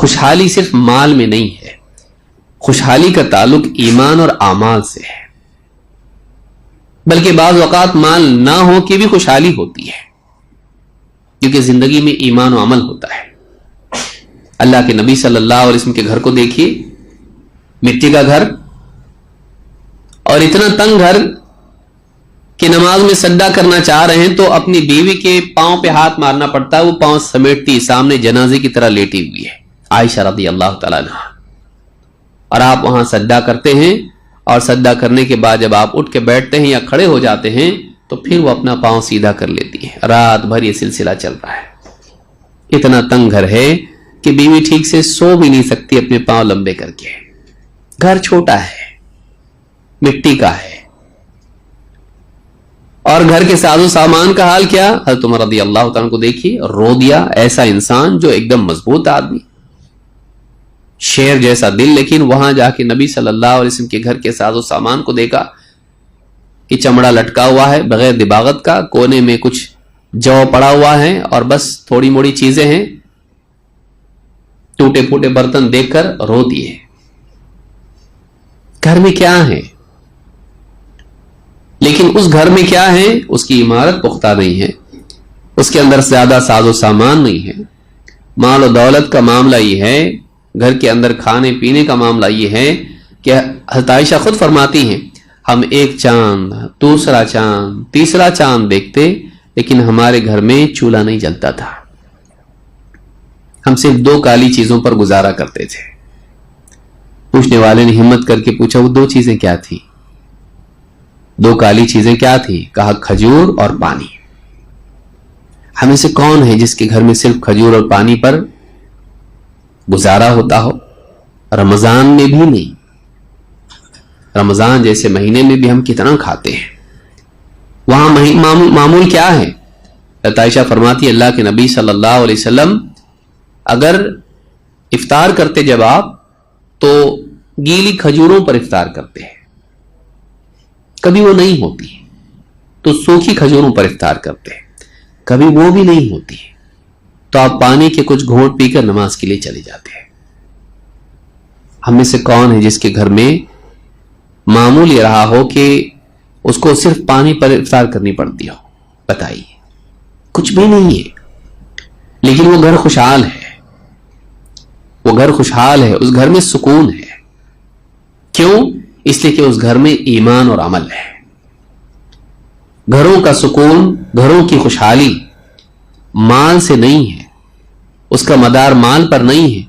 خوشحالی صرف مال میں نہیں ہے، خوشحالی کا تعلق ایمان اور اعمال سے ہے، بلکہ بعض اوقات مال نہ ہو کے بھی خوشحالی ہوتی ہے، کیونکہ زندگی میں ایمان و عمل ہوتا ہے۔ اللہ کے نبی صلی اللہ علیہ وسلم کے گھر کو دیکھیے، مٹی کا گھر، اور اتنا تنگ گھر کہ نماز میں سجدہ کرنا چاہ رہے ہیں تو اپنی بیوی کے پاؤں پہ ہاتھ مارنا پڑتا ہے، وہ پاؤں سمیٹتی سامنے جنازے کی طرح لیٹی ہوئی ہے عائشہ رضی اللہ تعالیٰ عنہا، اور آپ وہاں سجدہ کرتے ہیں، اور سجدہ کرنے کے بعد جب آپ اٹھ کے بیٹھتے ہیں یا کھڑے ہو جاتے ہیں تو پھر وہ اپنا پاؤں سیدھا کر لیتی ہے۔ رات بھر یہ سلسلہ چل رہا ہے، اتنا تنگ گھر ہے کہ بیوی ٹھیک سے سو بھی نہیں سکتی اپنے پاؤں لمبے کر کے، گھر چھوٹا ہے، مٹی کا ہے۔ اور گھر کے ساز و سامان کا حال کیا؟ حضرت عمر رضی اللہ تعالیٰ کو دیکھیے، رو دیا، ایسا انسان جو ایک دم مضبوط آدمی، شیر جیسا دل، لیکن وہاں جا کے نبی صلی اللہ علیہ وسلم کے گھر کے ساز و سامان کو دیکھا کہ چمڑا لٹکا ہوا ہے بغیر دباغت کا، کونے میں کچھ جو پڑا ہوا ہے اور بس تھوڑی موڑی چیزیں ہیں، ٹوٹے پھوٹے برتن دیکھ کر رو دیے۔ گھر میں کیا ہے؟ لیکن اس گھر میں کیا ہے؟ اس کی عمارت پختہ نہیں ہے، اس کے اندر زیادہ ساز و سامان نہیں ہے، مال و دولت کا معاملہ یہ ہے، گھر کے اندر کھانے پینے کا معاملہ یہ ہے کہ حضرت عائشہ خود فرماتی ہیں، ہم ایک چاند، دوسرا چاند، تیسرا چاند دیکھتے، لیکن ہمارے گھر میں چولہا نہیں جلتا تھا، ہم صرف 2 کالی چیزوں پر گزارا کرتے تھے۔ پوچھنے والے نے ہمت کر کے پوچھا، وہ 2 چیزیں کیا تھی؟ 2 کالی چیزیں کیا تھی؟ کہا کھجور اور پانی۔ ہمیں سے کون ہے جس کے گھر میں صرف کھجور اور پانی پر گزارا ہوتا ہو؟ رمضان میں بھی نہیں، رمضان جیسے مہینے میں بھی ہم کتنا کھاتے ہیں، وہاں معمول کیا ہے؟ عائشہ فرماتی اللہ کے نبی صلی اللہ علیہ وسلم اگر افطار کرتے جب آپ تو گیلی کھجوروں پر افطار کرتے ہیں، کبھی وہ نہیں ہوتی تو سوکھی کھجوروں پر افطار کرتے ہیں، کبھی وہ بھی نہیں ہوتی تو آپ پانی کے کچھ گھونٹ پی کر نماز کے لیے چلے جاتے ہیں۔ ہم میں سے کون ہے جس کے گھر میں معمول یہ رہا ہو کہ اس کو صرف پانی پر افطار کرنی پڑتی ہو؟ بتائیے، کچھ بھی نہیں ہے، لیکن وہ گھر خوشحال ہے، وہ گھر خوشحال ہے، اس گھر میں سکون ہے۔ کیوں؟ اس لیے کہ اس گھر میں ایمان اور عمل ہے۔ گھروں کا سکون، گھروں کی خوشحالی مال سے نہیں ہے، اس کا مدار مال پر نہیں ہے،